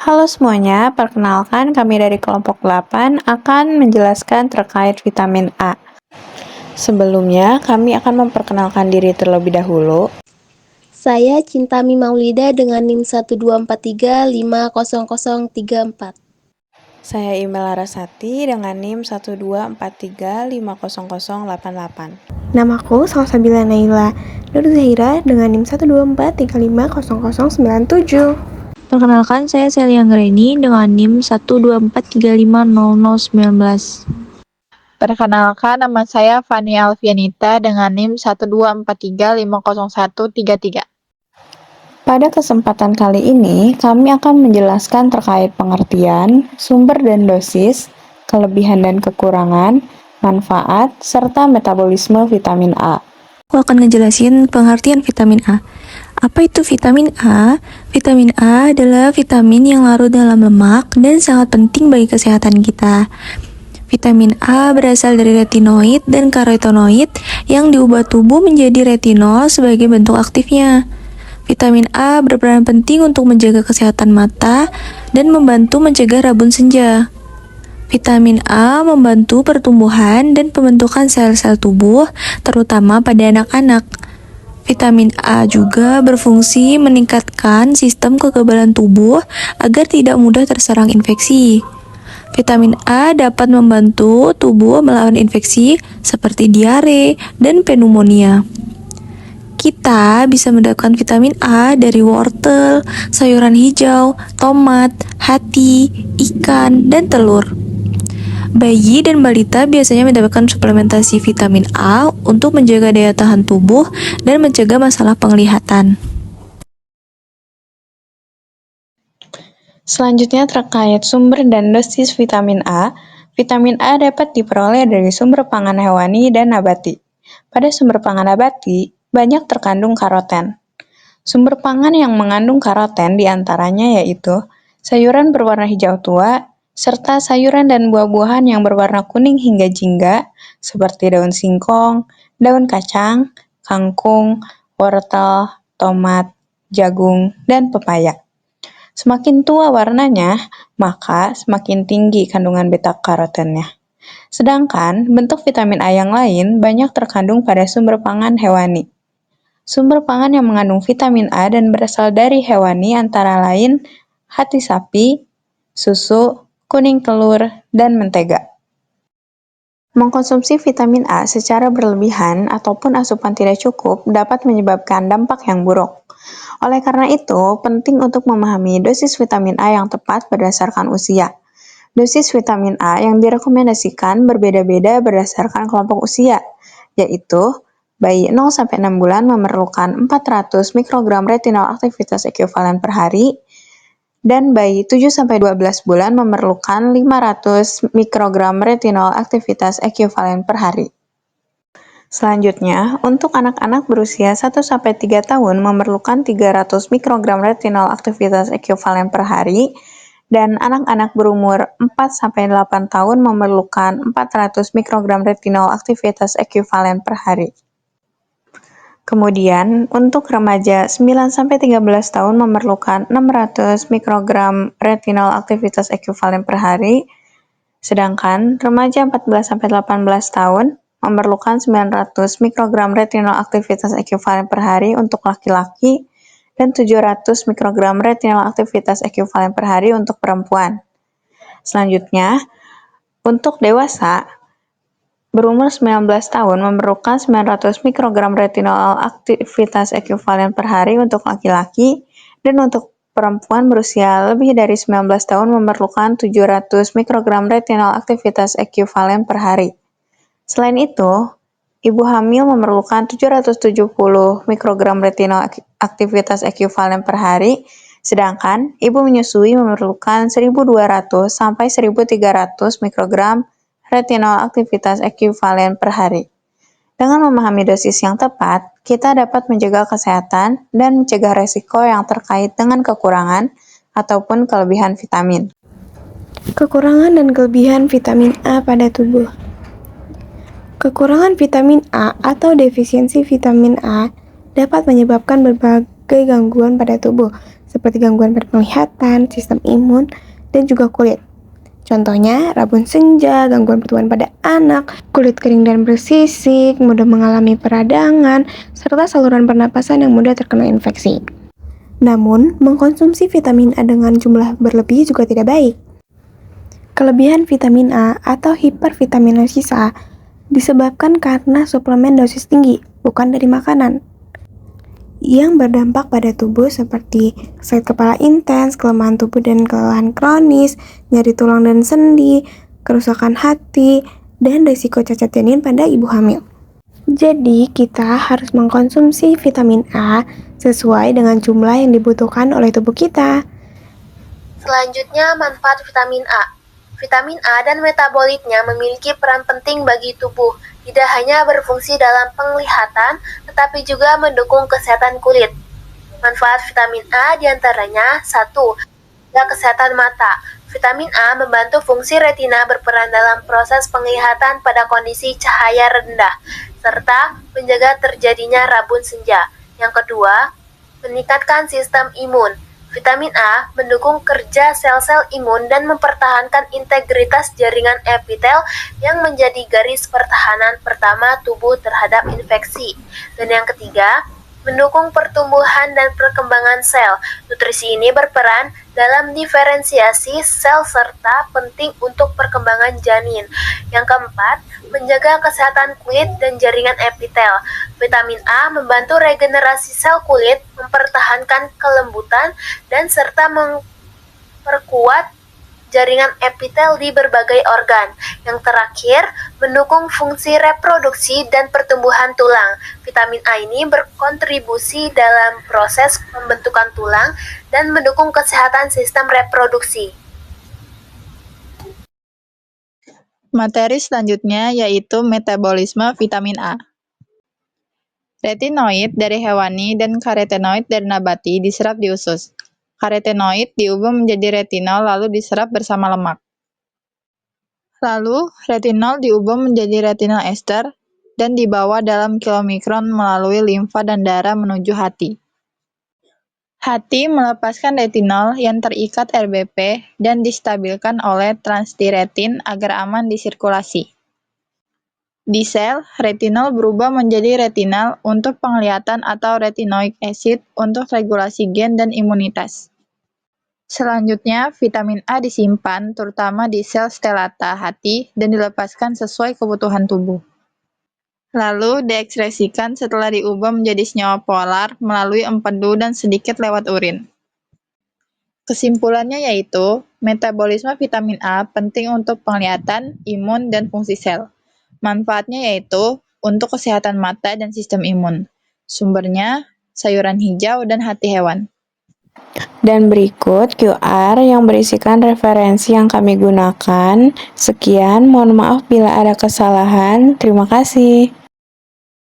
Halo semuanya, perkenalkan kami dari kelompok 8 akan menjelaskan terkait vitamin A. Sebelumnya, kami akan memperkenalkan diri terlebih dahulu. Saya Cintami Maulida dengan NIM 124350034. Saya Imel Larasati dengan NIM 124350088. Namaku Salsabila Naila Nur Zahira dengan NIM 124350097. Perkenalkan, saya Celia Anggreni dengan NIM 124350019. Perkenalkan, nama saya Fani Alfianita dengan NIM 124350133. Pada kesempatan kali ini, kami akan menjelaskan terkait pengertian, sumber dan dosis, kelebihan dan kekurangan, manfaat, serta metabolisme vitamin A. Aku akan ngejelasin pengertian vitamin A. Apa itu vitamin A? Vitamin A adalah vitamin yang larut dalam lemak dan sangat penting bagi kesehatan kita. Vitamin A berasal dari retinoid dan karotenoid yang diubah tubuh menjadi retinol sebagai bentuk aktifnya. Vitamin A berperan penting untuk menjaga kesehatan mata dan membantu mencegah rabun senja. Vitamin A membantu pertumbuhan dan pembentukan sel-sel tubuh, terutama pada anak-anak. Vitamin A juga berfungsi meningkatkan sistem kekebalan tubuh agar tidak mudah terserang infeksi. Vitamin A dapat membantu tubuh melawan infeksi seperti diare dan pneumonia. Kita bisa mendapatkan vitamin A dari wortel, sayuran hijau, tomat, hati, ikan, dan telur. Bayi dan balita biasanya mendapatkan suplementasi vitamin A untuk menjaga daya tahan tubuh dan mencegah masalah penglihatan. Selanjutnya terkait sumber dan dosis vitamin A. Vitamin A dapat diperoleh dari sumber pangan hewani dan nabati. Pada sumber pangan nabati, banyak terkandung karoten. Sumber pangan yang mengandung karoten diantaranya yaitu sayuran berwarna hijau tua, serta sayuran dan buah-buahan yang berwarna kuning hingga jingga, seperti daun singkong, daun kacang, kangkung, wortel, tomat, jagung, dan pepaya. Semakin tua warnanya, maka semakin tinggi kandungan beta-karotennya. Sedangkan bentuk vitamin A yang lain banyak terkandung pada sumber pangan hewani. Sumber pangan yang mengandung vitamin A dan berasal dari hewani antara lain hati sapi, susu, kuning telur, dan mentega. Mengkonsumsi vitamin A secara berlebihan ataupun asupan tidak cukup dapat menyebabkan dampak yang buruk. Oleh karena itu, penting untuk memahami dosis vitamin A yang tepat berdasarkan usia. Dosis vitamin A yang direkomendasikan berbeda-beda berdasarkan kelompok usia, yaitu bayi 0-6 bulan memerlukan 400 mikrogram retinol aktivitas ekuivalen per hari, dan bayi 7-12 bulan memerlukan 500 mikrogram retinol aktivitas ekuivalen per hari. Selanjutnya, untuk anak-anak berusia 1-3 tahun memerlukan 300 mikrogram retinol aktivitas ekuivalen per hari, dan anak-anak berumur 4-8 tahun memerlukan 400 mikrogram retinol aktivitas ekuivalen per hari. Kemudian, untuk remaja 9-13 tahun memerlukan 600 mikrogram retinol aktivitas ekuivalen per hari, sedangkan remaja 14-18 tahun memerlukan 900 mikrogram retinol aktivitas ekuivalen per hari untuk laki-laki dan 700 mikrogram retinol aktivitas ekuivalen per hari untuk perempuan. Selanjutnya, untuk dewasa berumur 19 tahun memerlukan 900 mikrogram retinol aktivitas ekuivalen per hari untuk laki-laki, dan untuk perempuan berusia lebih dari 19 tahun memerlukan 700 mikrogram retinol aktivitas ekuivalen per hari. Selain itu, ibu hamil memerlukan 770 mikrogram retinol aktivitas ekuivalen per hari, sedangkan ibu menyusui memerlukan 1.200 sampai 1.300 mikrogram retinol aktivitas ekuivalen per hari. Dengan memahami dosis yang tepat, kita dapat menjaga kesehatan dan mencegah resiko yang terkait dengan kekurangan ataupun kelebihan vitamin. Kekurangan dan kelebihan vitamin A pada tubuh. Kekurangan vitamin A atau defisiensi vitamin A dapat menyebabkan berbagai gangguan pada tubuh, seperti gangguan pada penglihatan, sistem imun, dan juga kulit. Contohnya, rabun senja, gangguan pertumbuhan pada anak, kulit kering dan bersisik, mudah mengalami peradangan, serta saluran pernapasan yang mudah terkena infeksi. Namun, mengkonsumsi vitamin A dengan jumlah berlebih juga tidak baik. Kelebihan vitamin A atau hipervitaminosis A disebabkan karena suplemen dosis tinggi, bukan dari makanan, yang berdampak pada tubuh seperti sakit kepala intens, kelemahan tubuh dan kelelahan kronis, nyeri tulang dan sendi, kerusakan hati, dan risiko cacat janin pada ibu hamil. Jadi, kita harus mengkonsumsi vitamin A sesuai dengan jumlah yang dibutuhkan oleh tubuh kita. Selanjutnya, manfaat vitamin A. Vitamin A dan metabolitnya memiliki peran penting bagi tubuh, tidak hanya berfungsi dalam penglihatan, tetapi juga mendukung kesehatan kulit. Manfaat vitamin A diantaranya 1. Menjaga kesehatan mata. Vitamin A membantu fungsi retina berperan dalam proses penglihatan pada kondisi cahaya rendah, serta menjaga terjadinya rabun senja. Yang kedua, meningkatkan sistem imun. Vitamin A mendukung kerja sel-sel imun dan mempertahankan integritas jaringan epitel yang menjadi garis pertahanan pertama tubuh terhadap infeksi. Dan yang ketiga, mendukung pertumbuhan dan perkembangan sel. Nutrisi ini berperan dalam diferensiasi sel serta penting untuk perkembangan janin. Yang keempat, menjaga kesehatan kulit dan jaringan epitel. Vitamin A membantu regenerasi sel kulit, mempertahankan kelembutan, dan serta memperkuat jaringan epitel di berbagai organ. Yang terakhir, mendukung fungsi reproduksi dan pertumbuhan tulang. Vitamin A ini berkontribusi dalam proses pembentukan tulang dan mendukung kesehatan sistem reproduksi. Materi selanjutnya yaitu metabolisme vitamin A. Retinoid dari hewani dan karotenoid dari nabati diserap di usus. Karotenoid diubah menjadi retinol lalu diserap bersama lemak. Lalu, retinol diubah menjadi retinol ester dan dibawa dalam kilomikron melalui limfa dan darah menuju hati. Hati melepaskan retinol yang terikat RBP dan distabilkan oleh transtiretin agar aman di sirkulasi. Di sel, retinol berubah menjadi retinal untuk penglihatan atau retinoic acid untuk regulasi gen dan imunitas. Selanjutnya, vitamin A disimpan terutama di sel stellata hati dan dilepaskan sesuai kebutuhan tubuh. Lalu diekskresikan setelah diubah menjadi senyawa polar melalui empedu dan sedikit lewat urin. Kesimpulannya yaitu, metabolisme vitamin A penting untuk penglihatan, imun, dan fungsi sel. Manfaatnya yaitu untuk kesehatan mata dan sistem imun. Sumbernya, sayuran hijau dan hati hewan. Dan berikut QR yang berisikan referensi yang kami gunakan. Sekian, mohon maaf bila ada kesalahan. Terima kasih.